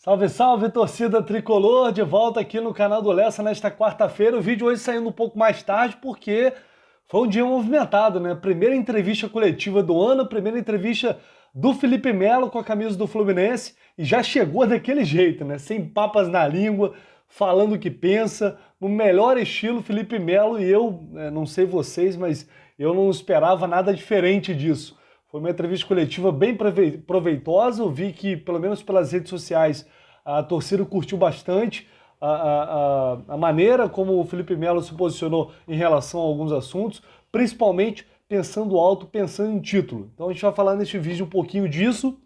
Salve, salve, torcida tricolor, de volta aqui no canal do Lessa nesta quarta-feira. O vídeo hoje saindo um pouco mais tarde porque foi um dia movimentado, né? Primeira entrevista coletiva do ano, primeira entrevista do Felipe Melo com a camisa do Fluminense e já chegou daquele jeito, né? Sem papas na língua, falando o que pensa, no melhor estilo Felipe Melo e eu, não sei vocês, mas eu não esperava nada diferente disso. Foi uma entrevista coletiva bem proveitosa. Eu vi que, pelo menos pelas redes sociais, a torcida curtiu bastante a maneira como o Felipe Melo se posicionou em relação a alguns assuntos, principalmente pensando alto, pensando em título. Então a gente vai falar neste vídeo um pouquinho disso,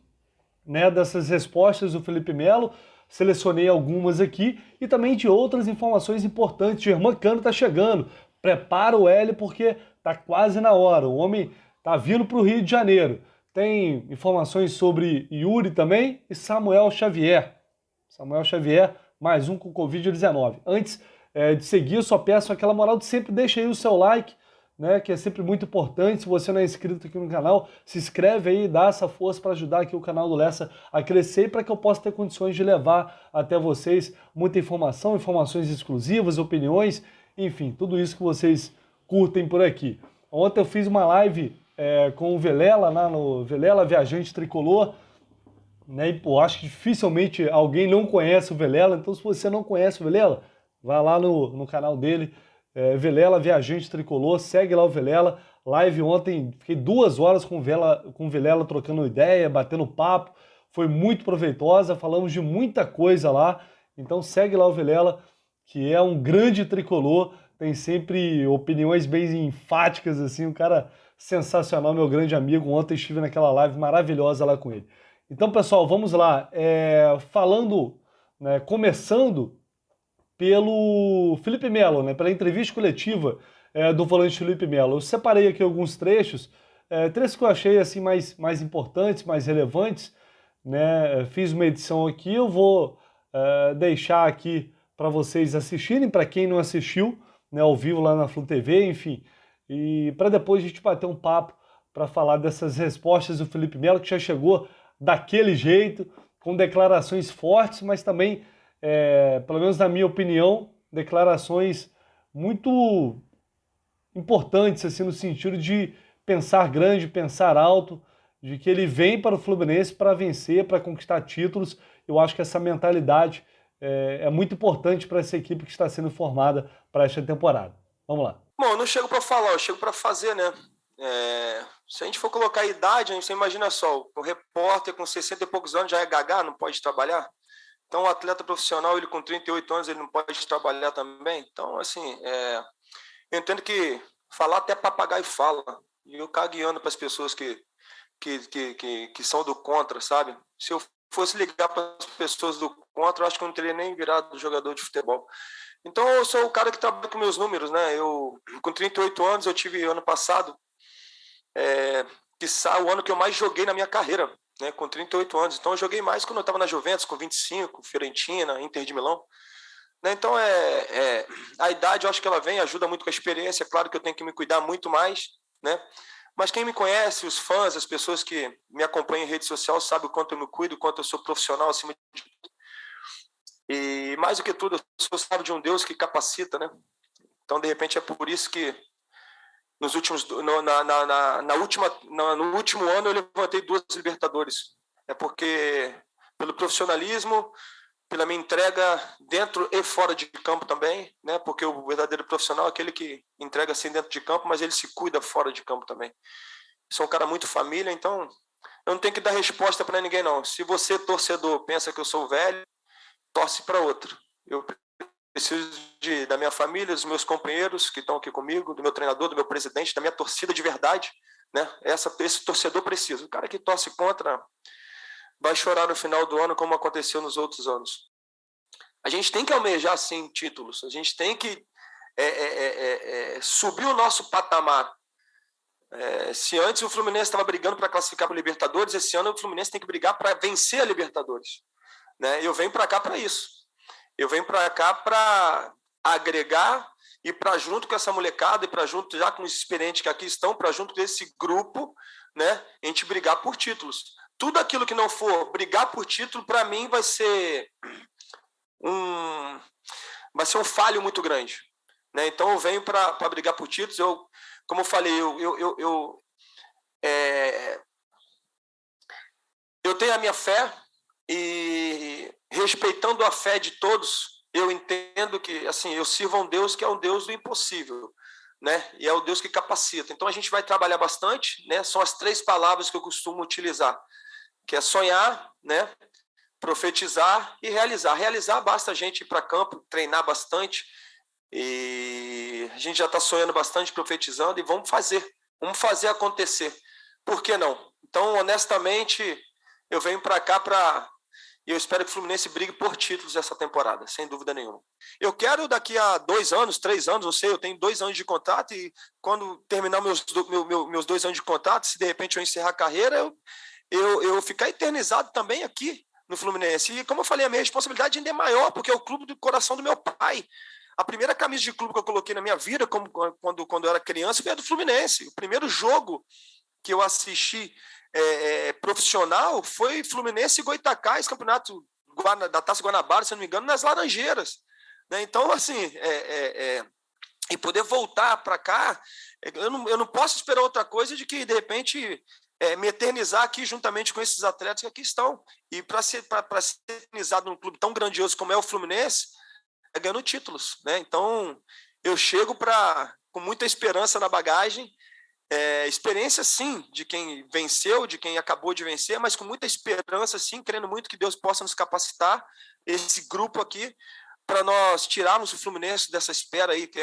né, dessas respostas do Felipe Melo. Selecionei algumas aqui e também de outras informações importantes. Germán Cano está chegando. Prepara o L porque tá quase na hora. O homem tá vindo para o Rio de Janeiro. Tem informações sobre Yuri também e Samuel Xavier. Samuel Xavier, mais um com Covid-19. Antes de seguir, eu só peço aquela moral de sempre, deixa aí o seu like, né, que é sempre muito importante. Se você não é inscrito aqui no canal, se inscreve aí, dá essa força para ajudar aqui o canal do Lessa a crescer e para que eu possa ter condições de levar até vocês muita informação, informações exclusivas, opiniões, enfim, tudo isso que vocês curtem por aqui. Ontem eu fiz uma live com o Velela, lá no Velela Viajante Tricolor, né? E, pô, acho que dificilmente alguém não conhece o Velela, então se você não conhece o Velela, vai lá no canal dele, Velela Viajante Tricolor, segue lá o Velela. Live ontem, fiquei 2 horas com o Velela trocando ideia, batendo papo, foi muito proveitosa, falamos de muita coisa lá, então segue lá o Velela, que é um grande tricolor, tem sempre opiniões bem enfáticas, assim, um cara sensacional, meu grande amigo. Ontem estive naquela live maravilhosa lá com ele. Então, pessoal, vamos lá. Falando, né, começando pelo Felipe Melo, né, pela entrevista coletiva do volante Felipe Melo. Eu separei aqui alguns trechos, trechos que eu achei assim, mais importantes, mais relevantes, né? Fiz uma edição aqui, eu vou deixar aqui para vocês assistirem, para quem não assistiu, né, ao vivo lá na Flu TV, enfim, e para depois a gente bater um papo para falar dessas respostas do Felipe Melo, que já chegou daquele jeito, com declarações fortes, mas também, pelo menos na minha opinião, declarações muito importantes, assim, no sentido de pensar grande, pensar alto, de que ele vem para o Fluminense para vencer, para conquistar títulos. Eu acho que essa mentalidade é muito importante para essa equipe que está sendo formada para esta temporada. Vamos lá. Bom, eu não chego para falar, eu chego para fazer, né? Se a gente for colocar a idade, você imagina só, o repórter com 60 e poucos anos já é gaga, não pode trabalhar. Então, o atleta profissional, ele com 38 anos, ele não pode trabalhar também. Então, assim, eu entendo que falar até papagaio fala. E eu cagueando para as pessoas que são do contra, sabe? Se eu fosse ligar para as pessoas do contra, eu acho que eu não teria nem virado jogador de futebol. Então, eu sou o cara que trabalha com meus números, né? Eu, com 38 anos, eu tive ano passado, o ano que eu mais joguei na minha carreira, né? Com 38 anos. Então, eu joguei mais quando eu estava na Juventus, com 25, Fiorentina, Inter de Milão. Né? Então, a idade, eu acho que ela vem, ajuda muito com a experiência. Claro que eu tenho que me cuidar muito mais, né? Mas quem me conhece, os fãs, as pessoas que me acompanham em rede social, sabem o quanto eu me cuido, o quanto eu sou profissional acima de tudo. E mais do que tudo, eu sou sábio de um Deus que capacita, né? Então, de repente, é por isso que nos últimos, no último ano eu levantei 2 Libertadores. É porque, pelo profissionalismo, pela minha entrega dentro e fora de campo também, né? Porque o verdadeiro profissional é aquele que entrega assim dentro de campo, mas ele se cuida fora de campo também. Sou um cara muito família, então eu não tenho que dar resposta para ninguém, não. Se você, torcedor, pensa que eu sou velho, torce para outro. Eu preciso da minha família, dos meus companheiros que estão aqui comigo, do meu treinador, do meu presidente, da minha torcida de verdade, né? Esse torcedor precisa. O cara que torce contra vai chorar no final do ano, como aconteceu nos outros anos. A gente tem que almejar, sim, títulos. A gente tem que subir o nosso patamar. Se antes o Fluminense estava brigando para classificar para a Libertadores, esse ano o Fluminense tem que brigar para vencer a Libertadores. Né? Eu venho para cá para isso. Eu venho para cá para agregar e para junto com essa molecada e para junto já com os experientes que aqui estão, para junto desse grupo, né, a gente brigar por títulos. tudo aquilo que não for brigar por título, para mim, vai ser um falho muito grande, né? Então eu venho para brigar por títulos. Como eu falei, eu tenho a minha fé e, respeitando a fé de todos, eu entendo que, assim, eu sirvo a um Deus que é um Deus do impossível, né? E é o Deus que capacita. Então a gente vai trabalhar bastante, né? São as 3 palavras que eu costumo utilizar, que é sonhar, né? Profetizar e realizar. Realizar, basta a gente ir para campo, treinar bastante, e a gente já está sonhando bastante, profetizando, e vamos fazer acontecer. Por que não? Então, honestamente, eu venho para cá e eu espero que o Fluminense brigue por títulos essa temporada, sem dúvida nenhuma. Eu quero daqui a 2 anos, 3 anos, não sei, eu tenho 2 anos de contrato, e quando terminar meus 2 anos de contrato, se de repente eu encerrar a carreira, eu ficar eternizado também aqui no Fluminense. E como eu falei, a minha responsabilidade ainda é maior, porque é o clube do coração do meu pai. A primeira camisa de clube que eu coloquei na minha vida, quando eu era criança, foi a do Fluminense. O primeiro jogo que eu assisti profissional foi Fluminense e Goitacás, campeonato da Taça Guanabara, se não me engano, nas Laranjeiras, né? Então, assim, e poder voltar para cá, eu não posso esperar outra coisa de que, de repente, me eternizar aqui juntamente com esses atletas que aqui estão. E para ser eternizado num clube tão grandioso como é o Fluminense, ganhando títulos, né? Então, eu chego com muita esperança na bagagem, experiência, sim, de quem venceu, de quem acabou de vencer, mas com muita esperança, sim, crendo muito que Deus possa nos capacitar, esse grupo aqui, para nós tirarmos o Fluminense dessa espera aí, que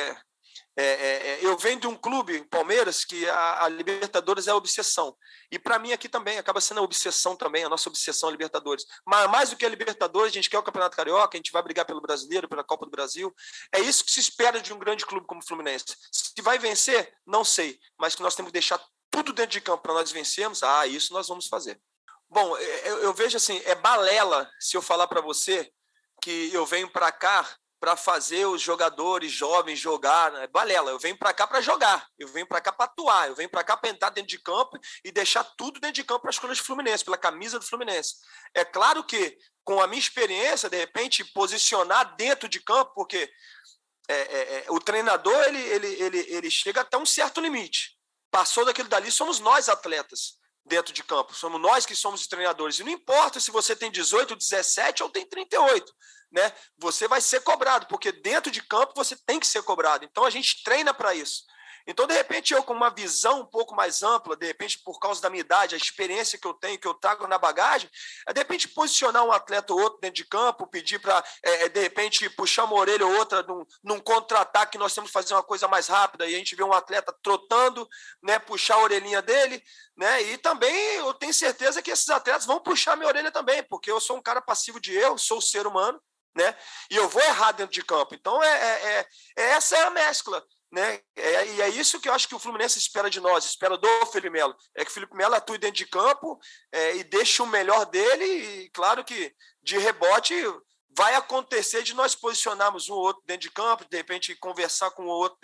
eu venho de um clube, Palmeiras, que a Libertadores é a obsessão. E para mim aqui também, acaba sendo a obsessão também, a nossa obsessão a Libertadores. Mas mais do que a Libertadores, a gente quer o Campeonato Carioca, a gente vai brigar pelo Brasileiro, pela Copa do Brasil. É isso que se espera de um grande clube como o Fluminense. Se vai vencer, não sei, mas que nós temos que deixar tudo dentro de campo para nós vencermos, isso nós vamos fazer. Bom, eu vejo assim, é balela se eu falar para você que eu venho para cá para fazer os jogadores jovens jogar, né? Balela, eu venho para cá para jogar, eu venho para cá para atuar, eu venho para cá para entrar dentro de campo e deixar tudo dentro de campo para as cores do Fluminense, pela camisa do Fluminense. É claro que, com a minha experiência, de repente, posicionar dentro de campo, porque o treinador ele chega até um certo limite. Passou daquilo dali, somos nós atletas dentro de campo, somos nós que somos os treinadores. E não importa se você tem 18, 17 ou tem 38, né? Você vai ser cobrado, porque dentro de campo você tem que ser cobrado. Então a gente treina para isso. Então, de repente, eu com uma visão um pouco mais ampla, de repente, por causa da minha idade, a experiência que eu tenho, que eu trago na bagagem, de repente, posicionar um atleta ou outro dentro de campo, pedir para, de repente, puxar uma orelha ou outra num contra-ataque, nós temos que fazer uma coisa mais rápida, e a gente vê um atleta trotando, né, puxar a orelhinha dele, né, e também eu tenho certeza que esses atletas vão puxar minha orelha também, porque eu sou um cara passivo de erro, sou ser humano, né, e eu vou errar dentro de campo. Então, essa é a mescla. Né? E é isso que eu acho que o Fluminense espera de nós, espera do Felipe Melo, é que o Felipe Melo atue dentro de campo e deixe o melhor dele, e claro que de rebote vai acontecer de nós posicionarmos um ou outro dentro de campo, de repente conversar com o outro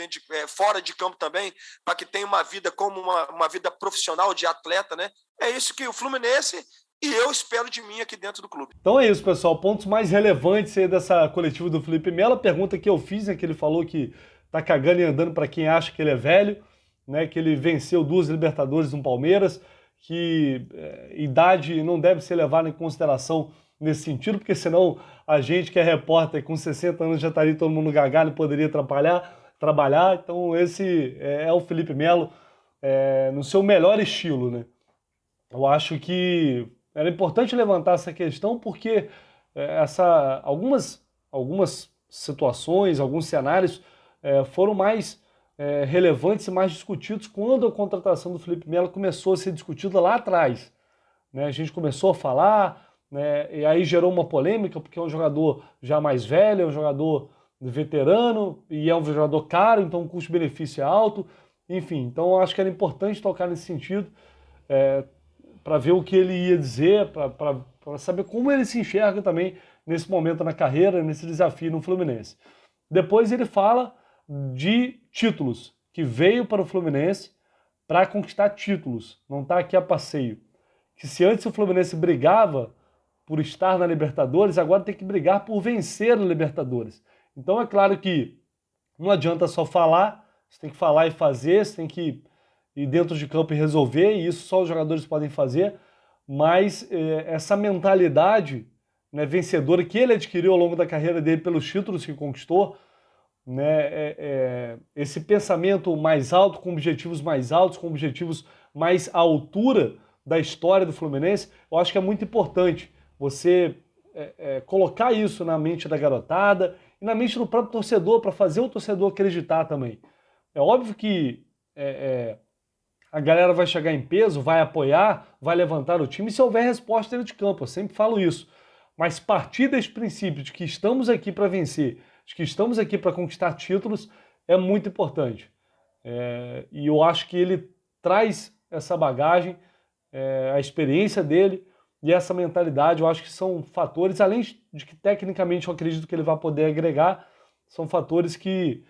fora de campo também, para que tenha uma vida como uma vida profissional de atleta, né? É isso que o Fluminense e eu espero de mim aqui dentro do clube. Então é isso, pessoal, pontos mais relevantes aí dessa coletiva do Felipe Melo. A pergunta que eu fiz é que ele falou que tá cagando e andando para quem acha que ele é velho, né? Que ele venceu 2 Libertadores no Palmeiras, que idade não deve ser levada em consideração nesse sentido, porque senão a gente que é repórter com 60 anos já estaria todo mundo gagado e poderia trabalhar. Então esse é o Felipe Melo no seu melhor estilo, né? Eu acho que era importante levantar essa questão porque algumas situações, alguns cenários foram mais relevantes e mais discutidos quando a contratação do Felipe Melo começou a ser discutida lá atrás, né? A gente começou a falar, né? E aí gerou uma polêmica porque é um jogador já mais velho, é um jogador veterano e é um jogador caro, então o custo-benefício é alto. Enfim, então eu acho que era importante tocar nesse sentido para ver o que ele ia dizer, para saber como ele se enxerga também nesse momento na carreira, nesse desafio no Fluminense. Depois ele fala de títulos, que veio para o Fluminense para conquistar títulos, não está aqui a passeio. que se antes o Fluminense brigava por estar na Libertadores, agora tem que brigar por vencer na Libertadores. Então é claro que não adianta só falar, você tem que falar e fazer, você tem que ir dentro de campo e resolver, e isso só os jogadores podem fazer, mas essa mentalidade, né, vencedora que ele adquiriu ao longo da carreira dele pelos títulos que conquistou, né, esse pensamento mais alto, com objetivos mais altos, com objetivos mais à altura da história do Fluminense, eu acho que é muito importante você colocar isso na mente da garotada e na mente do próprio torcedor, para fazer o torcedor acreditar também. É óbvio que a galera vai chegar em peso, vai apoiar, vai levantar o time se houver resposta dentro de campo, eu sempre falo isso. Mas partir desse princípio de que estamos aqui para vencer, de que estamos aqui para conquistar títulos, é muito importante. E eu acho que ele traz essa bagagem, a experiência dele e essa mentalidade, eu acho que são fatores, além de que tecnicamente eu acredito que ele vai poder agregar, são fatores que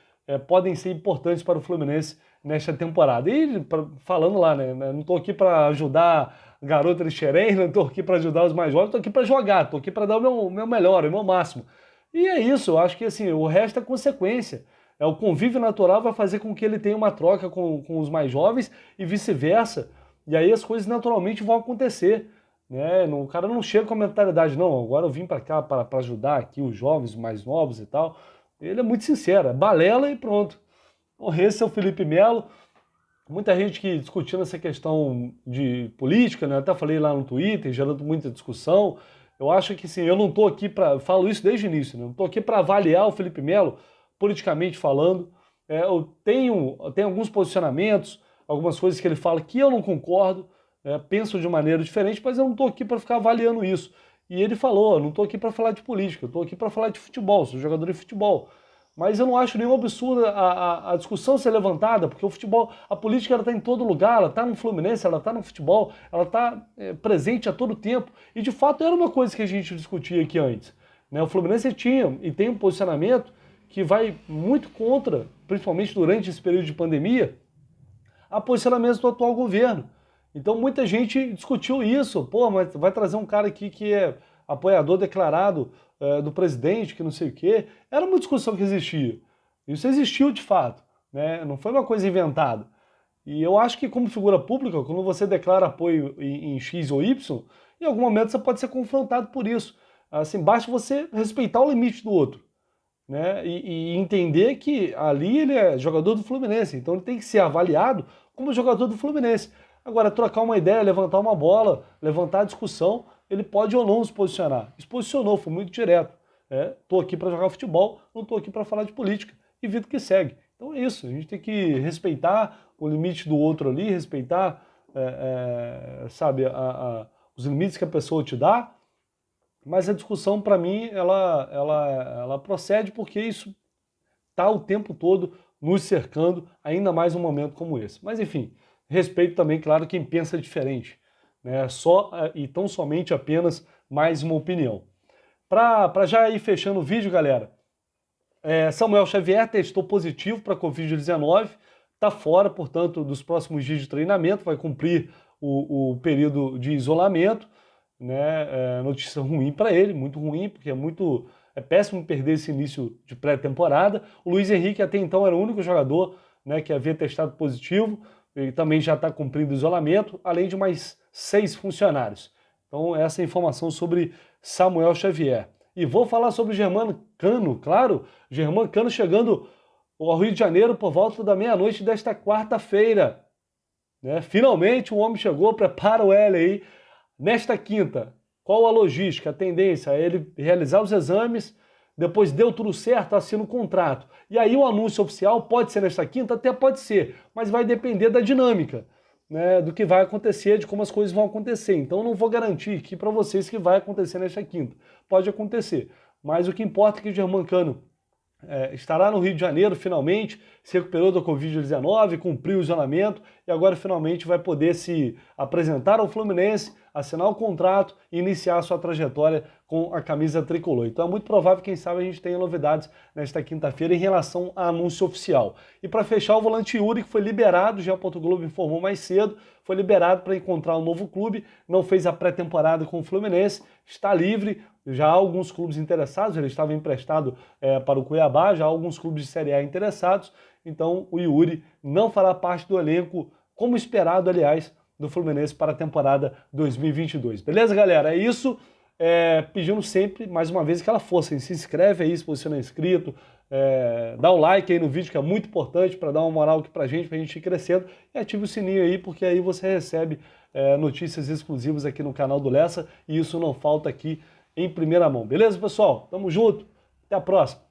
podem ser importantes para o Fluminense nesta temporada. E falando lá, né, não estou aqui para ajudar a garota de Xerém, não estou aqui para ajudar os mais jovens, estou aqui para jogar, estou aqui para dar o meu melhor, o meu máximo. E é isso, eu acho que assim, o resto é consequência. O convívio natural vai fazer com que ele tenha uma troca com os mais jovens e vice-versa. E aí as coisas naturalmente vão acontecer. Né? O cara não chega com a mentalidade, não, agora eu vim para cá para ajudar aqui os jovens, os mais novos e tal. Ele é muito sincero, balela e pronto. Então, esse é o Felipe Melo. Muita gente que discutindo essa questão de política, né? Até falei lá no Twitter, gerando muita discussão. Eu acho que sim, eu não estou aqui para... Falo isso desde o início, né? Não estou aqui para avaliar o Felipe Melo, politicamente falando. Eu tenho alguns posicionamentos, algumas coisas que ele fala que eu não concordo, penso de maneira diferente, mas eu não estou aqui para ficar avaliando isso. E ele falou, eu não estou aqui para falar de política, eu estou aqui para falar de futebol, sou jogador de futebol. Mas eu não acho nenhum absurdo a discussão ser levantada, porque o futebol, a política está em todo lugar, ela está no Fluminense, ela está no futebol, ela está presente a todo tempo. E de fato era uma coisa que a gente discutia aqui antes. Né? O Fluminense tinha e tem um posicionamento que vai muito contra, principalmente durante esse período de pandemia, a posicionamentos do atual governo. Então muita gente discutiu isso, pô, mas vai trazer um cara aqui que é apoiador declarado do presidente, que não sei o quê. Era uma discussão que existia. Isso existiu de fato, né? Não foi uma coisa inventada. E eu acho que como figura pública, quando você declara apoio em X ou Y, em algum momento você pode ser confrontado por isso. Assim, basta você respeitar o limite do outro. Né? E entender que ali ele é jogador do Fluminense, então ele tem que ser avaliado como jogador do Fluminense. Agora, trocar uma ideia, levantar uma bola, levantar a discussão, ele pode ou não se posicionar. Se posicionou, foi muito direto. Estou aqui para jogar futebol, não estou aqui para falar de política. E vida que segue. Então é isso, a gente tem que respeitar o limite do outro ali, respeitar sabe, os limites que a pessoa te dá, mas a discussão, para mim, ela procede porque isso está o tempo todo nos cercando, ainda mais num momento como esse. Mas, enfim, respeito também, claro, quem pensa diferente. Né? Só e tão somente apenas mais uma opinião. Para já ir fechando o vídeo, galera, Samuel Xavier testou positivo para Covid-19, está fora, portanto, dos próximos dias de treinamento, vai cumprir o período de isolamento. Né, notícia ruim para ele, muito ruim, porque é péssimo perder esse início de pré-temporada. O Luiz Henrique até então era o único jogador, né, que havia testado positivo, ele também já está cumprindo isolamento, além de mais 6 funcionários. Então essa é a informação sobre Samuel Xavier. E vou falar sobre o Germano Cano, claro, Germano Cano chegando ao Rio de Janeiro por volta da meia-noite desta quarta-feira. Né? Finalmente o homem chegou, prepara o L aí. Nesta quinta, qual a logística, a tendência? É ele realizar os exames, depois deu tudo certo, assina o contrato. E aí o anúncio oficial pode ser nesta quinta, até pode ser, mas vai depender da dinâmica, né, do que vai acontecer, de como as coisas vão acontecer. Então eu não vou garantir aqui para vocês que vai acontecer nesta quinta. Pode acontecer, mas o que importa é que o Germano Cano estará no Rio de Janeiro finalmente, se recuperou da Covid-19, cumpriu o isolamento e agora finalmente vai poder se apresentar ao Fluminense, assinar o contrato e iniciar a sua trajetória com a camisa tricolor. Então é muito provável, quem sabe, a gente tenha novidades nesta quinta-feira em relação a anúncio oficial. E para fechar, o volante Yuri, que foi liberado, já o Globo informou mais cedo, foi liberado para encontrar um novo clube, não fez a pré-temporada com o Fluminense, está livre, já há alguns clubes interessados, ele estava emprestado para o Cuiabá, já há alguns clubes de Série A interessados, então o Yuri não fará parte do elenco, como esperado, aliás, do Fluminense para a temporada 2022. Beleza, galera? É isso. Pedindo sempre, mais uma vez, aquela força, hein? Se inscreve aí se você não é inscrito, dá o like aí no vídeo, que é muito importante para dar uma moral aqui pra gente ir crescendo, e ative o sininho aí, porque aí você recebe notícias exclusivas aqui no canal do Lessa, e isso não falta aqui em primeira mão. Beleza, pessoal? Tamo junto, até a próxima.